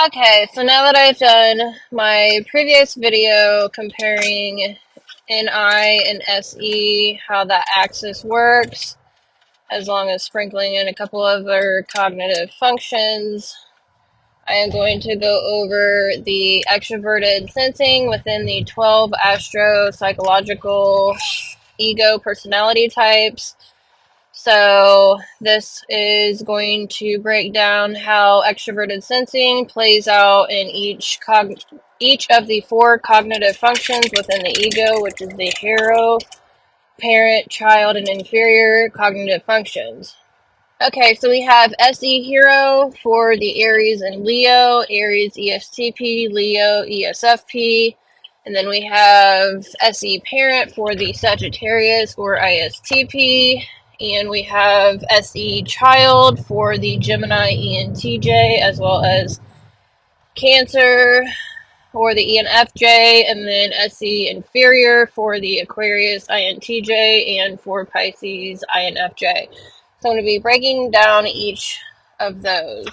Okay, so now that I've done my previous video comparing NI and SE, how that axis works, as long as sprinkling in a couple other cognitive functions, I am going to go over the extroverted sensing within the 12 astro-psychological ego personality types. So this is going to break down how extroverted sensing plays out in each of the four cognitive functions within the ego, which is the hero, parent, child, and inferior cognitive functions. Okay, so we have SE hero for the Aries and Leo, Aries ESTP, Leo ESFP, and then we have SE parent for the Sagittarius or ISTP, and we have SE child for the Gemini ENTJ, as well as Cancer for the ENFJ, and then SE inferior for the Aquarius INTJ, and for Pisces INFJ. So I'm going to be breaking down each of those.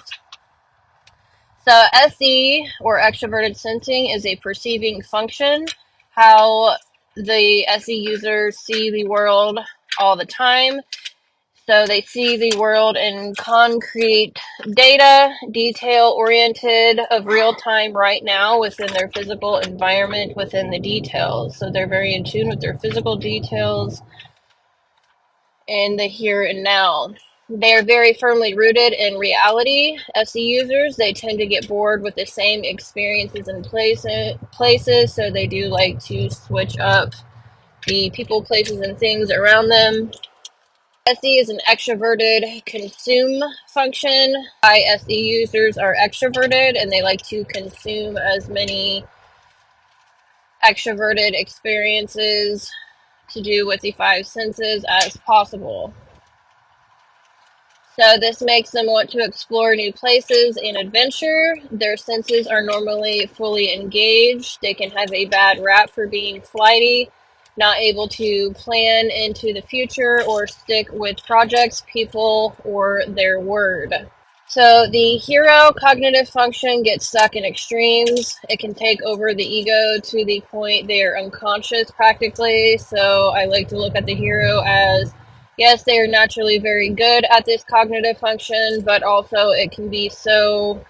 So SE, or extroverted sensing, is a perceiving function, how the SE users see the world all the time. So they see the world in concrete data, detail-oriented, of real time right now within their physical environment, within the details. So they're very in tune with their physical details in the here and now. They are very firmly rooted in reality. SE users, they tend to get bored with the same experiences and places, so they do like to switch up the people, places, and things around them. SE is an extroverted consume function. SE users are extroverted and they like to consume as many extroverted experiences to do with the five senses as possible. So this makes them want to explore new places and adventure. Their senses are normally fully engaged. They can have a bad rap for being flighty, not able to plan into the future or stick with projects, people, or their word. So the hero cognitive function gets stuck in extremes. It can take over the ego to the point they are unconscious practically. So I like to look at the hero as, yes, they are naturally very good at this cognitive function, but also it can be so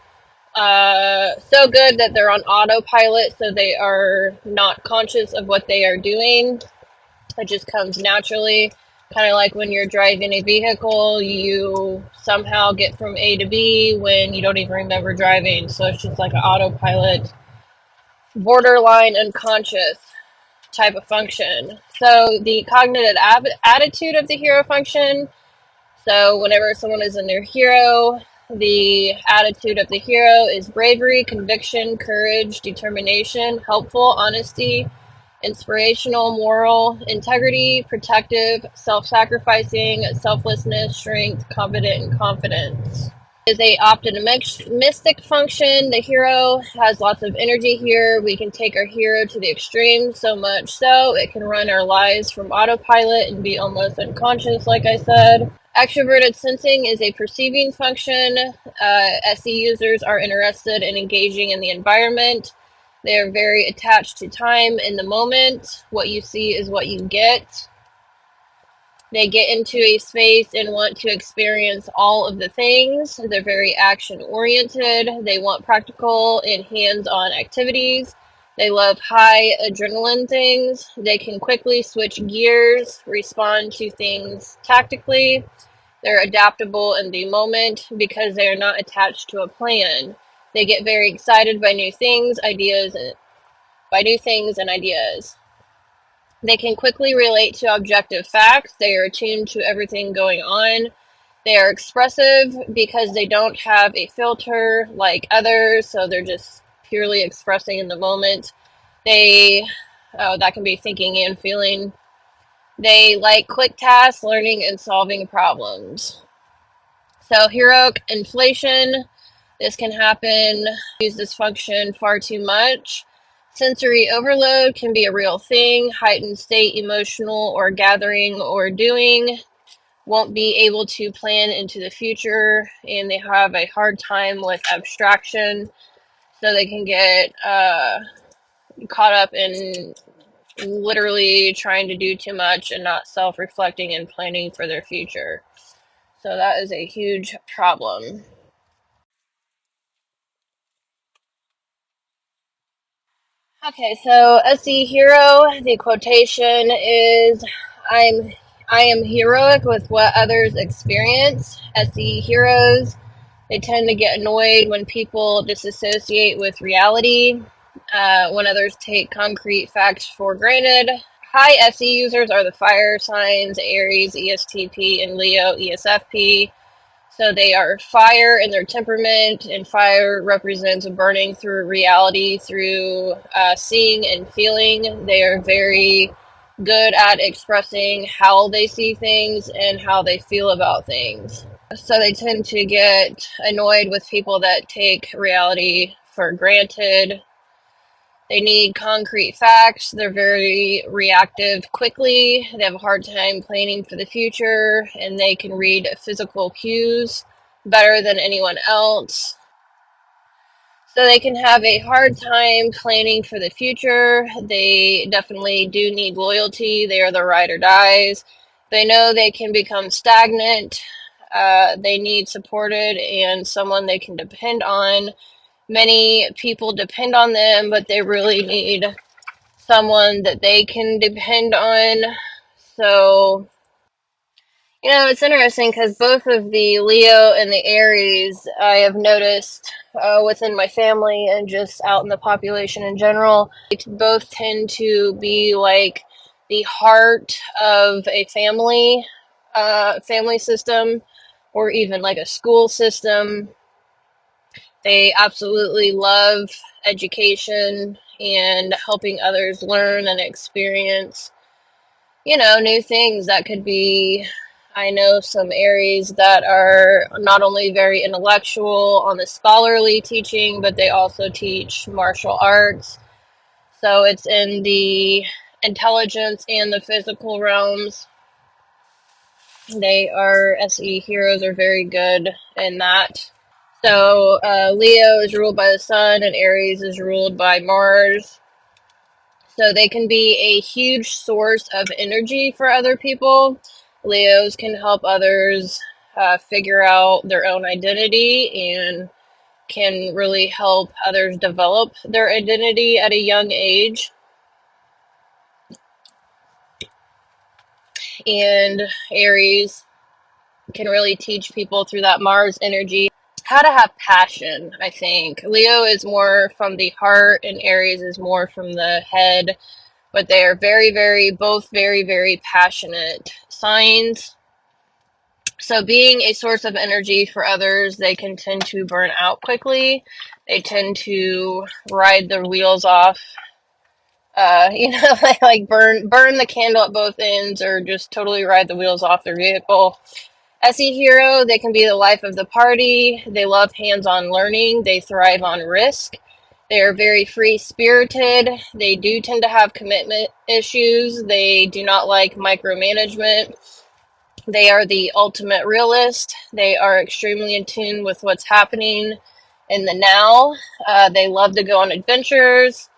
good that they're on autopilot, so they are not conscious of what they are doing. It just comes naturally. Kind of like when you're driving a vehicle, you somehow get from A to B when you don't even remember driving. So it's just like an autopilot, borderline unconscious type of function. So the cognitive attitude of the hero function. So whenever someone is in their hero, the attitude of the hero is bravery, conviction, courage, determination, helpful, honesty, inspirational, moral, integrity, protective, self-sacrificing, selflessness, strength, confident, and confidence. Is a optimistic function. The hero has lots of energy here. We can take our hero to the extreme, so much so it can run our lives from autopilot and be almost unconscious, like I said. Extroverted sensing is a perceiving function. SE users are interested in engaging in the environment. They are very attached to time in the moment. What you see is what you get. They get into a space and want to experience all of the things. They're very action oriented. They want practical and hands-on activities. They love high adrenaline things. They can quickly switch gears, respond to things tactically. They're adaptable in the moment because they are not attached to a plan. They get very excited by new things, ideas, and ideas. They can quickly relate to objective facts. They are attuned to everything going on. They are expressive because they don't have a filter like others, so they're just purely expressing in the moment. That can be thinking and feeling. They like quick tasks, learning, and solving problems. So heroic inflation, this can happen. Use this function far too much. Sensory overload can be a real thing. Heightened state, emotional or gathering or doing. Won't be able to plan into the future, and they have a hard time with abstraction. so they can get caught up in literally trying to do too much and not self-reflecting and planning for their future. So that is a huge problem. Okay, so SE hero, the quotation is I'm I am heroic with what others experience. SE heroes, they tend to get annoyed when people disassociate with reality, when others take concrete facts for granted. High SE users are the fire signs Aries, ESTP, and Leo, ESFP. So they are fire in their temperament, and fire represents burning through reality, through seeing and feeling. They are very good at expressing how they see things and how they feel about things. So they tend to get annoyed with people that take reality for granted. They need concrete facts. They're very reactive quickly. They have a hard time planning for the future, and they can read physical cues better than anyone else. So they can have a hard time planning for the future. They definitely do need loyalty. They are the ride or dies. They know they can become stagnant. They need supported and someone they can depend on. Many people depend on them, but they really need someone that they can depend on. So, it's interesting because both of the Leo and the Aries, I have noticed within my family and just out in the population in general, they both tend to be like the heart of a family system, or even like a school system. They absolutely love education and helping others learn and experience, new things. That could be, I know some Aries that are not only very intellectual on the scholarly teaching, but they also teach martial arts. So it's in the intelligence and the physical realms. They are, SE heroes are very good in that. So Leo is ruled by the sun and Aries is ruled by Mars. So they can be a huge source of energy for other people. Leos can help others figure out their own identity and can really help others develop their identity at a young age. And Aries can really teach people through that Mars energy how to have passion, I think. Leo is more from the heart and Aries is more from the head, but they are both very, very passionate signs. So being a source of energy for others, they can tend to burn out quickly. They tend to ride the wheels off, like burn the candle at both ends, or just totally ride the wheels off their vehicle. SE hero, they can be the life of the party. They love hands-on learning. They thrive on risk. They are very free-spirited. They do tend to have commitment issues. They do not like micromanagement. They are the ultimate realist. They are extremely in tune with what's happening in the now. They love to go on adventures.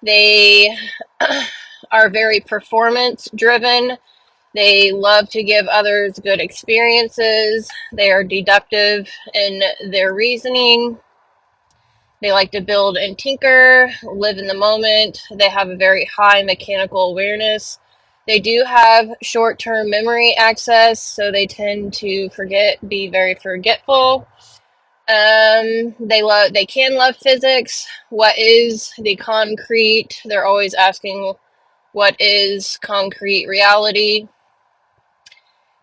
They are very performance-driven. They love to give others good experiences. They are deductive in their reasoning. They like to build and tinker, live in the moment. They have a very high mechanical awareness. They do have short-term memory access, so they tend to be very forgetful. They can love physics. What is the concrete? They're always asking, what is concrete reality?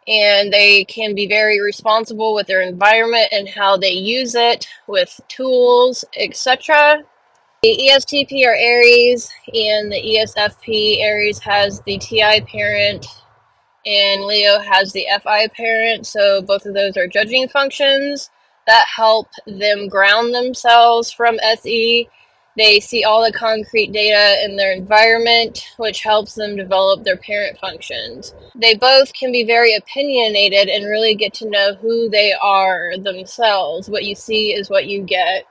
And they can be very responsible with their environment and how they use it with tools, etc. The ESTP are Aries, and the ESFP, Aries has the TI parent, and Leo has the FI parent, so both of those are judging functions that help them ground themselves from SE. They see all the concrete data in their environment, which helps them develop their parent functions. They both can be very opinionated and really get to know who they are themselves. What you see is what you get.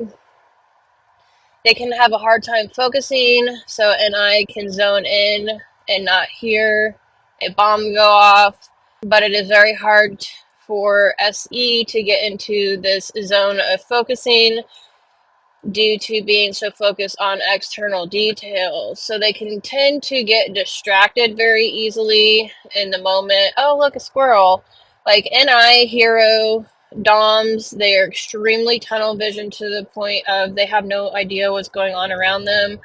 They can have a hard time focusing, so NI can zone in and not hear a bomb go off, but it is very hard for SE to get into this zone of focusing due to being so focused on external details. So they can tend to get distracted very easily in the moment. Oh, look, a squirrel. Like NI, hero, DOMs, they are extremely tunnel vision to the point of they have no idea what's going on around them.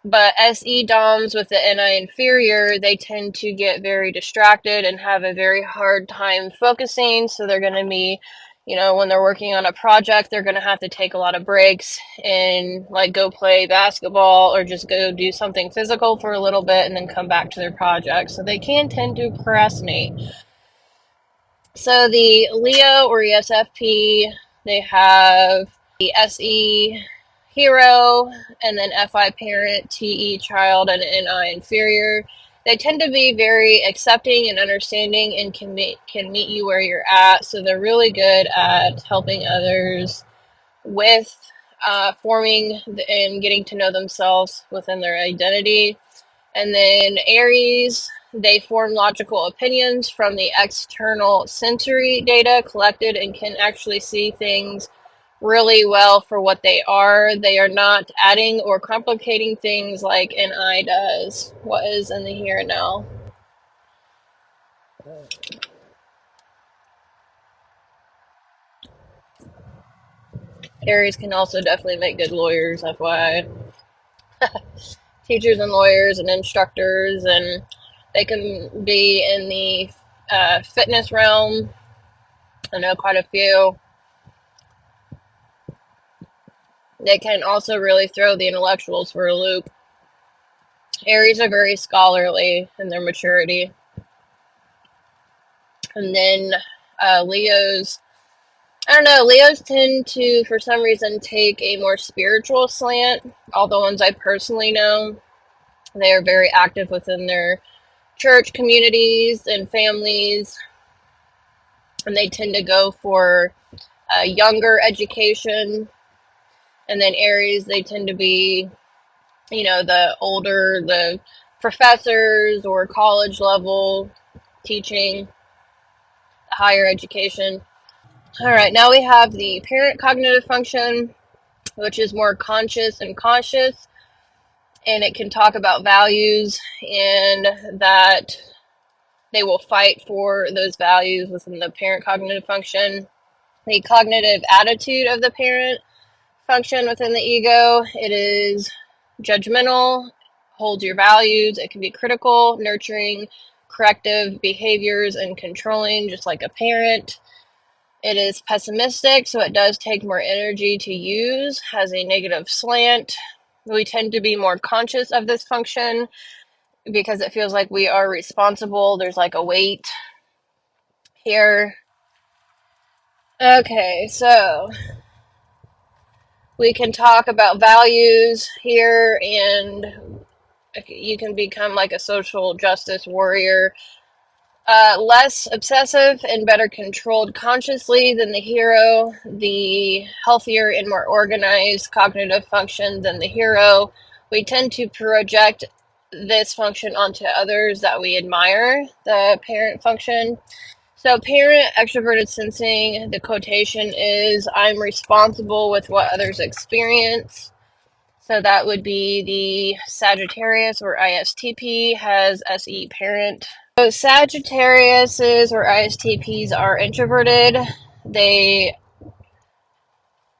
But SE DOMs with the NI inferior, they tend to get very distracted and have a very hard time focusing. So they're going to be, when they're working on a project, they're going to have to take a lot of breaks and like go play basketball or just go do something physical for a little bit and then come back to their project. So they can tend to procrastinate. So the Leo or ESFP, they have the SE hero and then FI parent, TE child, and NI inferior. They tend to be very accepting and understanding and can meet you where you're at. So they're really good at helping others with forming and getting to know themselves within their identity. And then Aries, they form logical opinions from the external sensory data collected and can actually see things really well for what they are. They are not adding or complicating things like NI does. What is in the here and now? Aries can also definitely make good lawyers, FYI. Teachers and lawyers and instructors, and they can be in the fitness realm. I know quite a few. They can also really throw the intellectuals for a loop. Aries are very scholarly in their maturity. And then Leos, I don't know, Leos tend to, for some reason, take a more spiritual slant. All the ones I personally know, they are very active within their church communities and families. And they tend to go for younger education. And then Aries, they tend to be, the older, the professors or college level teaching, higher education. All right, now we have the parent cognitive function, which is more conscious and cautious, and it can talk about values and that they will fight for those values within the parent cognitive function. The cognitive attitude of the parent function within the ego, it is judgmental, holds your values. It can be critical, nurturing, corrective behaviors, and controlling, just like a parent. It is pessimistic, so it does take more energy to use, has a negative slant. We tend to be more conscious of this function because it feels like we are responsible. There's like a weight here. Okay, so we can talk about values here, and you can become like a social justice warrior. Less obsessive and better controlled consciously than the hero, the healthier and more organized cognitive function than the hero. We tend to project this function onto others that we admire, the parent function. So parent extroverted sensing, the quotation is, I'm responsible with what others experience. So that would be the Sagittarius or ISTP has SE parent. So Sagittariuses or ISTPs are introverted. They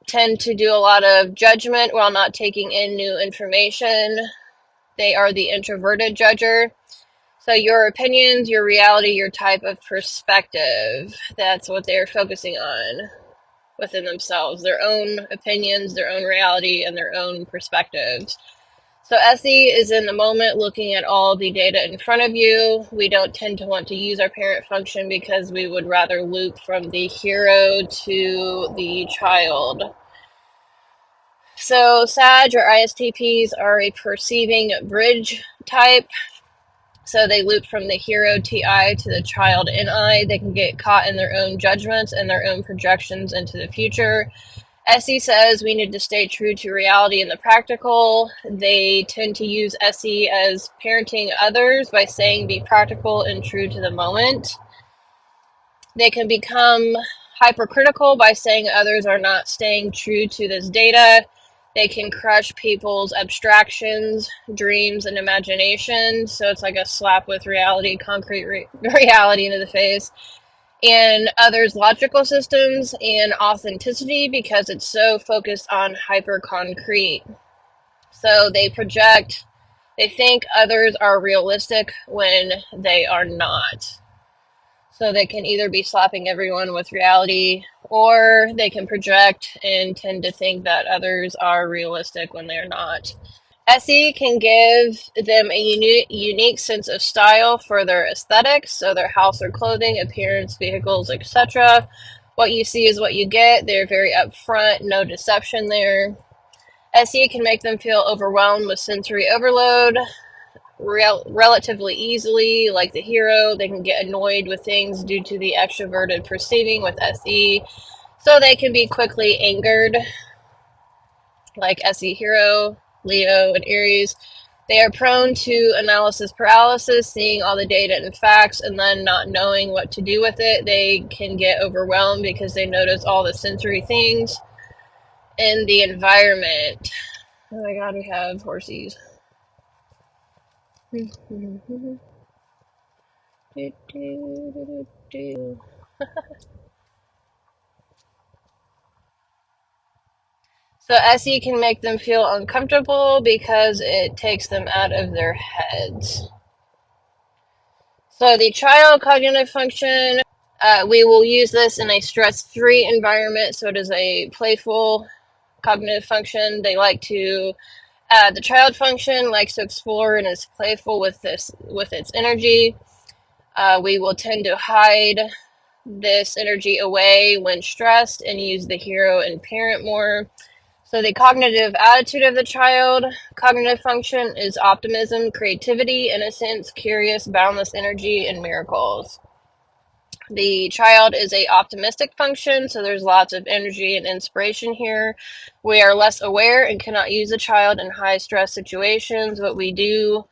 tend to do a lot of judgment while not taking in new information. They are the introverted judger. So your opinions, your reality, your type of perspective, that's what they're focusing on within themselves. Their own opinions, their own reality, and their own perspectives. So SE is in the moment looking at all the data in front of you. We don't tend to want to use our parent function because we would rather loop from the hero to the child. So Sag or ISTPs are a perceiving bridge type. So they loop from the hero TI to the child NI. They can get caught in their own judgments and their own projections into the future. SE says we need to stay true to reality and the practical. They tend to use SE as parenting others by saying be practical and true to the moment. They can become hypercritical by saying others are not staying true to this data. They can crush people's abstractions, dreams, and imagination. So it's like a slap with reality, concrete reality into the face. And others' logical systems and authenticity because it's so focused on hyper concrete. So they think others are realistic when they are not. So they can either be slapping everyone with reality, or they can project and tend to think that others are realistic when they're not. SE can give them a unique sense of style for their aesthetics, so their house or clothing, appearance, vehicles, etc. What you see is what you get. They're very upfront, no deception there. SE can make them feel overwhelmed with sensory overload relatively easily, like the hero. They can get annoyed with things due to the extroverted perceiving with SE, so they can be quickly angered, like SE hero, Leo, and Aries. They are prone to analysis paralysis, seeing all the data and facts and then not knowing what to do with it. They can get overwhelmed because they notice all the sensory things in the environment. Oh my god, we have horsies. So SE can make them feel uncomfortable because it takes them out of their heads. So the child cognitive function, we will use this in a stress-free environment. So it is a playful cognitive function. They like to, the child function likes to explore and is playful with its energy. We will tend to hide this energy away when stressed and use the hero and parent more. So the cognitive attitude of the child cognitive function is optimism, creativity, innocence, curious, boundless energy, and miracles. The child is a optimistic function, so there's lots of energy and inspiration here. We are less aware and cannot use the child in high stress situations, but we do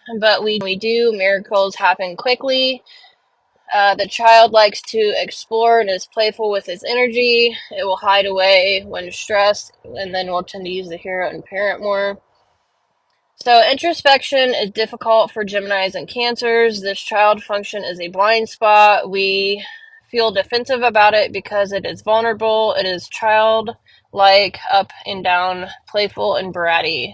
miracles happen quickly. The child likes to explore and is playful with its energy. It will hide away when stressed, and then will tend to use the hero and parent more. So introspection is difficult for Geminis and Cancers. This child function is a blind spot. We feel defensive about it because it is vulnerable. It is childlike, up and down, playful, and bratty.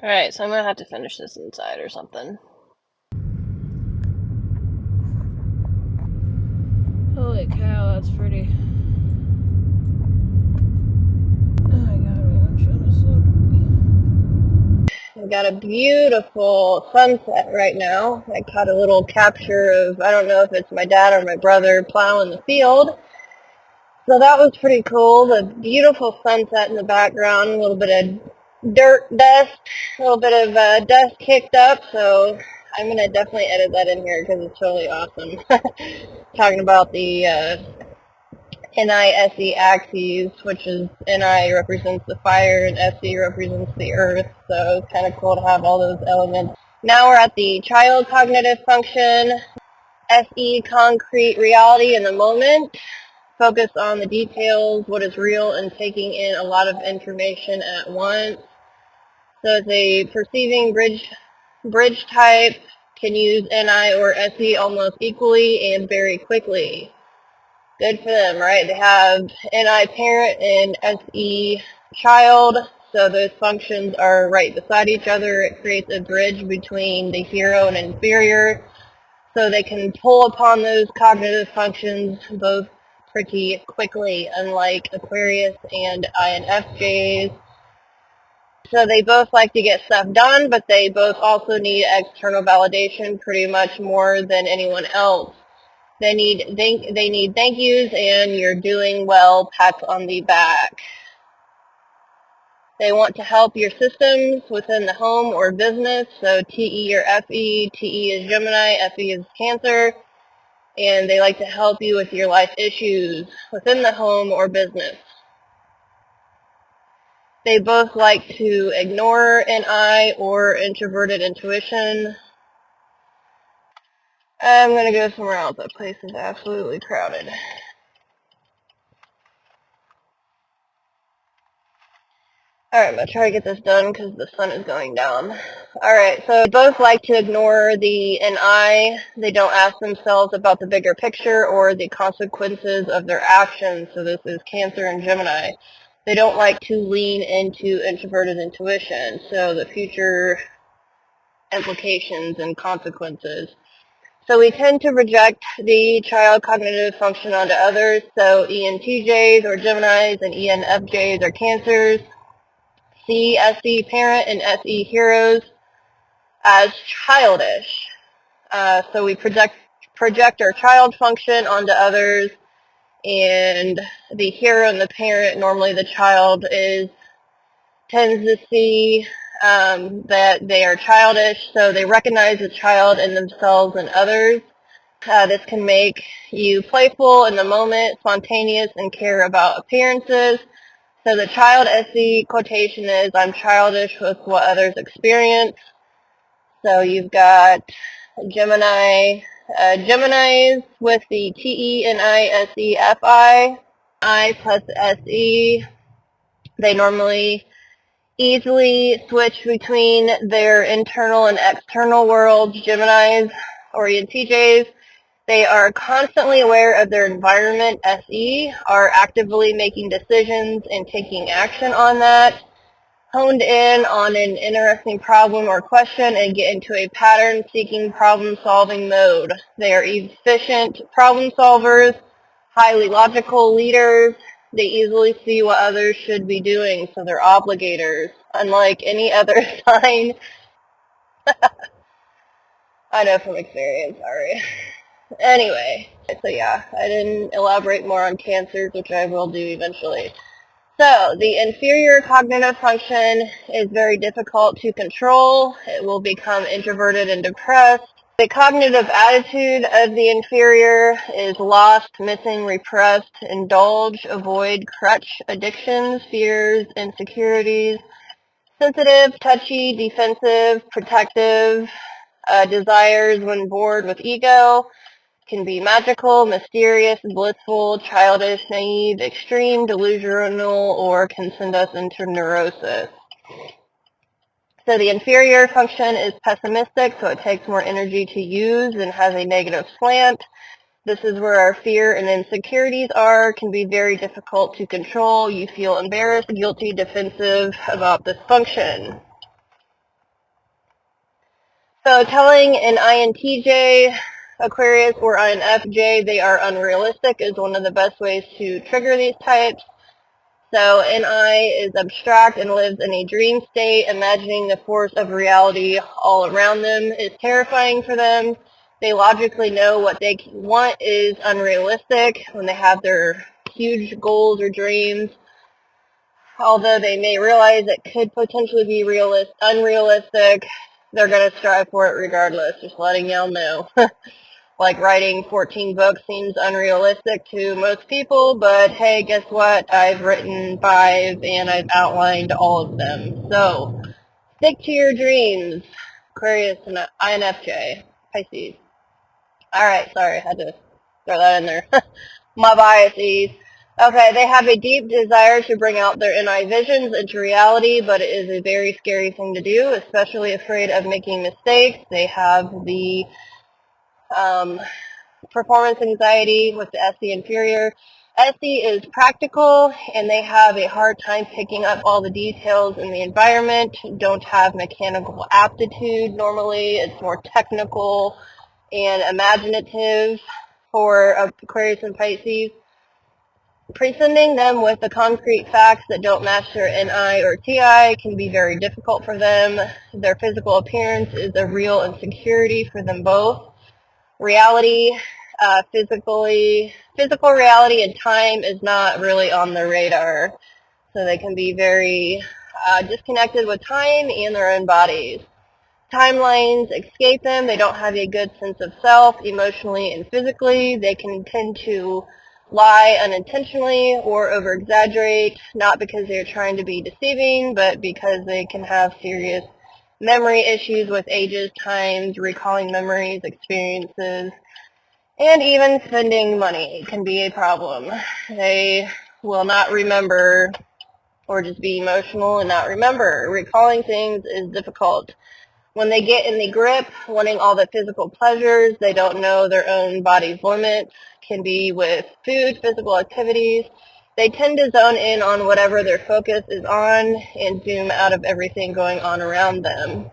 Alright, so I'm going to have to finish this inside or something. Holy cow, that's pretty. Oh my god, I'm trying to see. We've got a beautiful sunset right now. I caught a little capture of, I don't know if it's my dad or my brother plowing the field. So that was pretty cool. The beautiful sunset in the background, a little bit of dirt dust, a little bit of dust kicked up. So I'm going to definitely edit that in here because it's totally awesome. Talking about the NI-SE axes, which is NI represents the fire and SE represents the earth. So it's kind of cool to have all those elements. Now we're at the child cognitive function, SE concrete reality in the moment. Focus on the details, what is real, and taking in a lot of information at once. So it's a perceiving bridge type, can use NI or SE almost equally and very quickly. Good for them, right? They have NI parent and SE child, so those functions are right beside each other. It creates a bridge between the hero and inferior, so they can pull upon those cognitive functions both pretty quickly, unlike Aquarius and INFJs. So they both like to get stuff done, but they both also need external validation pretty much more than anyone else. They need thank yous and you're doing well, pats on the back. They want to help your systems within the home or business. So TE or FE, TE is Gemini, FE is Cancer, and they like to help you with your life issues within the home or business. They both like to ignore NI or introverted intuition. I'm going to go somewhere else. That place is absolutely crowded. Alright, I'm going to try to get this done because the sun is going down. Alright, so both like to ignore the NI. They don't ask themselves about the bigger picture or the consequences of their actions. So this is Cancer and Gemini. They don't like to lean into introverted intuition, so the future implications and consequences. So we tend to project the child cognitive function onto others. So ENTJs or Geminis and ENFJs are Cancers. See SE parent and SE heroes as childish. So we project our child function onto others, and the hero and the parent, normally the child tends to see that they are childish, so they recognize the child in themselves and others. This can make you playful in the moment, spontaneous, and care about appearances. So the child SE quotation is, I'm childish with what others experience. So you've got Geminis with the TE and I plus SE. They normally easily switch between their internal and external worlds. Geminis or ENTJs, they are constantly aware of their environment. SE are actively making decisions and taking action on that. Honed in on an interesting problem or question and get into a pattern-seeking problem-solving mode. They are efficient problem solvers, highly logical leaders. They easily see what others should be doing, so they're obligators. Unlike any other sign, I know from experience, sorry. Anyway, so yeah, I didn't elaborate more on Cancers, which I will do eventually. So the inferior cognitive function is very difficult to control. It will become introverted and depressed. The cognitive attitude of the inferior is lost, missing, repressed, indulge, avoid, crutch, addictions, fears, insecurities, sensitive, touchy, defensive, protective, desires when bored with ego, can be magical, mysterious, blissful, childish, naive, extreme, delusional, or can send us into neurosis. So the inferior function is pessimistic, so it takes more energy to use and has a negative slant. This is where our fear and insecurities are, can be very difficult to control. You feel embarrassed, guilty, defensive about this function. So telling an INTJ, Aquarius, or INFJ they are unrealistic is one of the best ways to trigger these types. So NI is abstract and lives in a dream state. Imagining the force of reality all around them is terrifying for them. They logically know what they want is unrealistic when they have their huge goals or dreams. Although they may realize it could potentially be unrealistic, they're going to strive for it regardless, just letting y'all know. Like writing 14 books seems unrealistic to most people, but hey, guess what? I've written 5 and I've outlined all of them. So stick to your dreams, Aquarius and INFJ, Pisces. Alright, sorry, I had to throw that in there. My biases. Okay, they have a deep desire to bring out their NI visions into reality, but it is a very scary thing to do, especially afraid of making mistakes. They have the performance anxiety with the SE inferior. SE is practical, and they have a hard time picking up all the details in the environment, don't have mechanical aptitude normally. It's more technical and imaginative for Aquarius and Pisces. Presenting them with the concrete facts that don't match their NI or TI can be very difficult for them. Their physical appearance is a real insecurity for them both. Reality, physical reality and time is not really on their radar. So they can be very disconnected with time and their own bodies. Timelines escape them. They don't have a good sense of self emotionally and physically. They can tend to lie unintentionally or over-exaggerate, not because they're trying to be deceiving, but because they can have serious memory issues with ages, times, recalling memories, experiences, and even spending money can be a problem. They will not remember or just be emotional and not remember. Recalling things is difficult. When they get in the grip, wanting all the physical pleasures, they don't know their own body's limits, can be with food, physical activities. They tend to zone in on whatever their focus is on and zoom out of everything going on around them.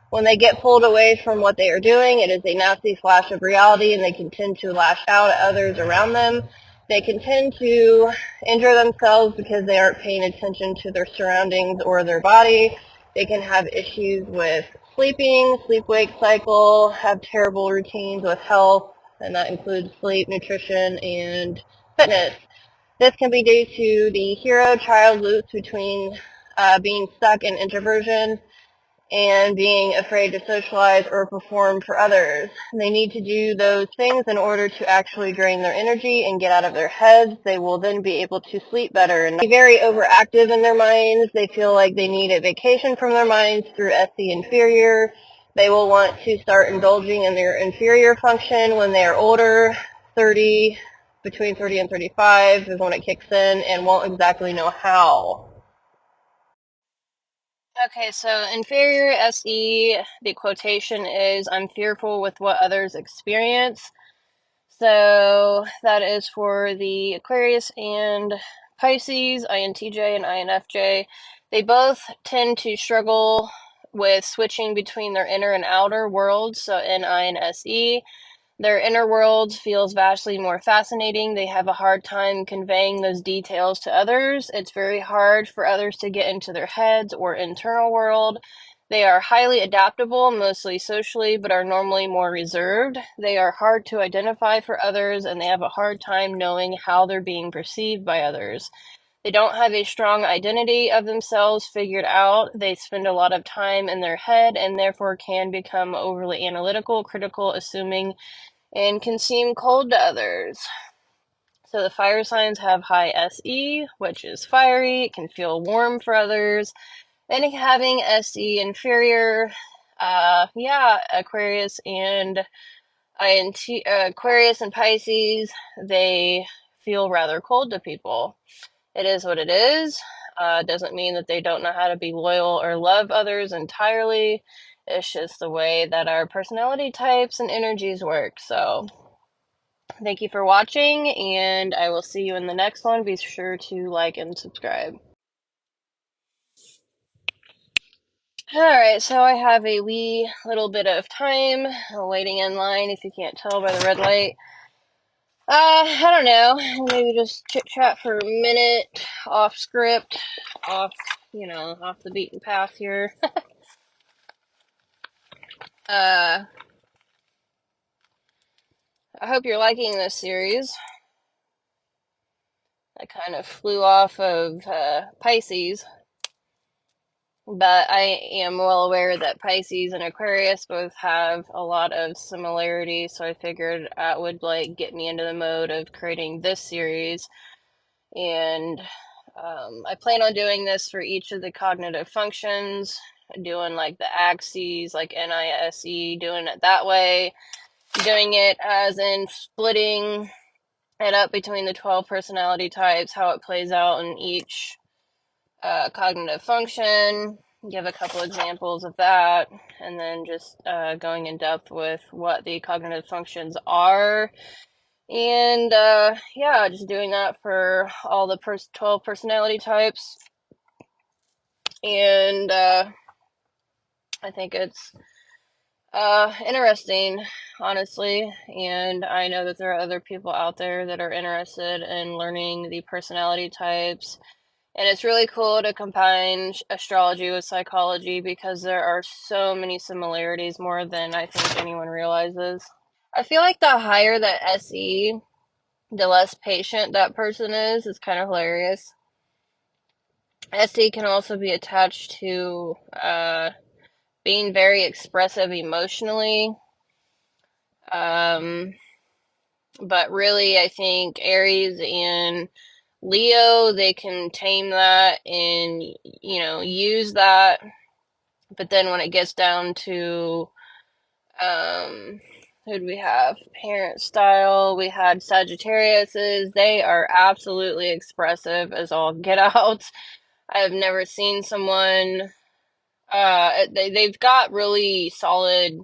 When they get pulled away from what they are doing, it is a nasty flash of reality, and they can tend to lash out at others around them. They can tend to injure themselves because they aren't paying attention to their surroundings or their body. They can have issues with sleeping, sleep-wake cycle, have terrible routines with health, and that includes sleep, nutrition, and fitness. This can be due to the hero-child loops between being stuck in introversion and being afraid to socialize or perform for others. They need to do those things in order to actually drain their energy and get out of their heads. They will then be able to sleep better and not be very overactive in their minds. They feel like they need a vacation from their minds through SE inferior. They will want to start indulging in their inferior function when they are older. 30, between 30 and 35 is when it kicks in, and won't exactly know how. Okay, so inferior SE, the quotation is, I'm fearful with what others experience. So that is for the Aquarius and Pisces, INTJ and INFJ. They both tend to struggle with switching between their inner and outer worlds, so NI and SE. Their inner world feels vastly more fascinating. They have a hard time conveying those details to others. It's very hard for others to get into their heads or internal world. They are highly adaptable, mostly socially, but are normally more reserved. They are hard to identify for others, and they have a hard time knowing how they're being perceived by others. They don't have a strong identity of themselves figured out. They spend a lot of time in their head and therefore can become overly analytical, critical, assuming, and can seem cold to others. So the fire signs have high SE, which is fiery. It can feel warm for others. And having SE inferior, Aquarius and Aquarius and Pisces, they feel rather cold to people. It is what it is. Doesn't mean that they don't know how to be loyal or love others entirely. It's just the way that our personality types and energies work. So thank you for watching, and I will see you in the next one. Be sure to like and subscribe. Alright, so I have a wee little bit of time waiting in line, if you can't tell by the red light. I don't know, maybe just chit-chat for a minute, off script, off the beaten path here. I hope you're liking this series. I kind of flew off of Pisces, but I am well aware that Pisces and Aquarius both have a lot of similarities, so I figured that would get me into the mode of creating this series. And I plan on doing this for each of the cognitive functions, doing the axes, like NISE, doing it that way, doing it as in splitting it up between the 12 personality types, how it plays out in each cognitive function, give a couple examples of that, and then just going in depth with what the cognitive functions are. And just doing that for all the 12 personality types. And I think it's interesting, honestly. And I know that there are other people out there that are interested in learning the personality types. And it's really cool to combine astrology with psychology because there are so many similarities, more than I think anyone realizes. I feel like the higher the SE, the less patient that person is. It's kind of hilarious. SE can also be attached to being very expressive emotionally. But really, I think Aries and Leo, they can tame that and, use that. But then when it gets down to, who do we have? Parent style. We had Sagittariuses. They are absolutely expressive as all get out. I have never seen someone, they've got really solid,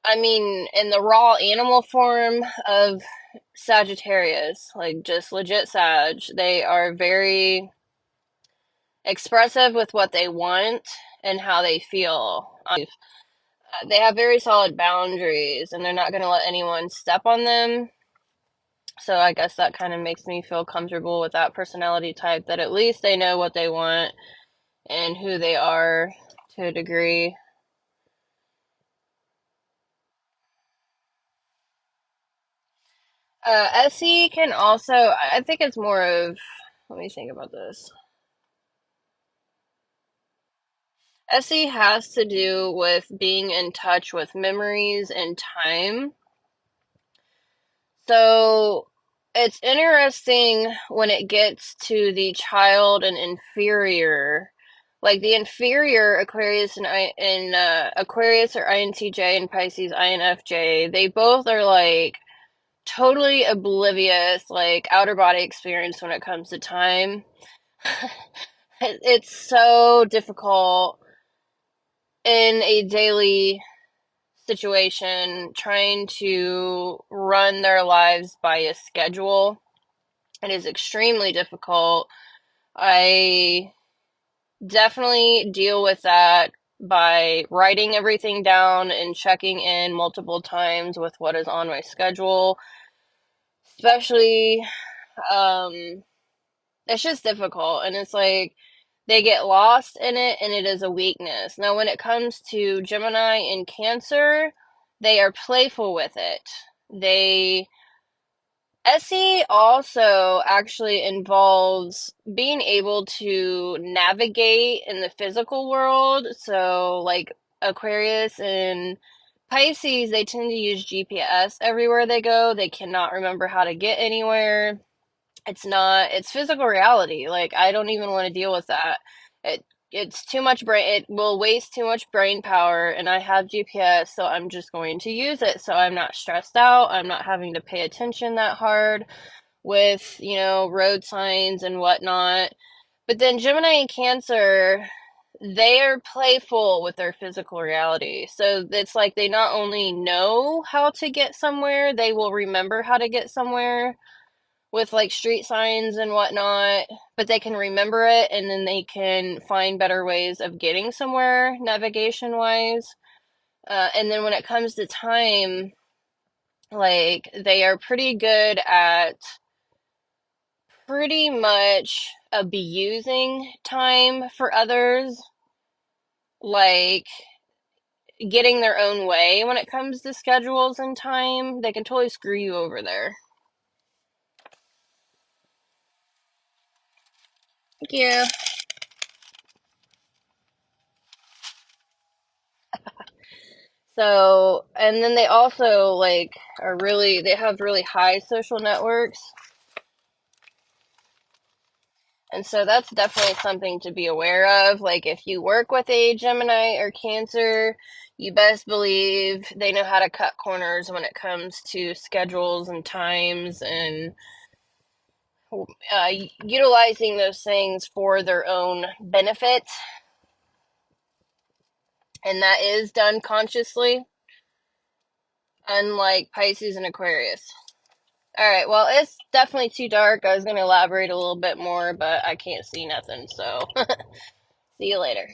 I mean, in the raw animal form of Sagittarius, like just legit Sag, they are very expressive with what they want and how they feel. They have very solid boundaries and they're not going to let anyone step on them. So I guess that kind of makes me feel comfortable with that personality type, that at least they know what they want and who they are to a degree. SE can also, I think it's more of, let me think about this. SE has to do with being in touch with memories and time. So it's interesting when it gets to the child and inferior. Like the inferior Aquarius and Aquarius or INTJ and Pisces INFJ, they both are like totally oblivious, like outer body experience when it comes to time. It's so difficult in a daily situation trying to run their lives by a schedule. It is extremely difficult. I definitely deal with that by writing everything down and checking in multiple times with what is on my schedule. Especially, it's just difficult. And it's like they get lost in it and it is a weakness. Now, when it comes to Gemini and Cancer, they are playful with it. They SE also actually involves being able to navigate in the physical world. So, like Aquarius and Pisces, they tend to use GPS everywhere they go. They cannot remember how to get anywhere. It's physical reality. Like, I don't even want to deal with that. It it's too much brain, it will waste too much brain power, and I have GPS, so I'm just going to use it. So I'm not stressed out. I'm not having to pay attention that hard with, road signs and whatnot. But then Gemini and Cancer, they are playful with their physical reality. So it's like they not only know how to get somewhere, they will remember how to get somewhere with like street signs and whatnot, but they can remember it and then they can find better ways of getting somewhere navigation wise. And then when it comes to time, like they are pretty good at pretty much abusing time for others, like getting their own way when it comes to schedules and time. They can totally screw you over there. Yeah. So, and then they also like they have really high social networks. And so that's definitely something to be aware of. Like if you work with a Gemini or Cancer, you best believe they know how to cut corners when it comes to schedules and times and utilizing those things for their own benefit. And that is done consciously, unlike Pisces and Aquarius. All right, well, it's definitely too dark. I was going to elaborate a little bit more, but I can't see nothing, so see you later.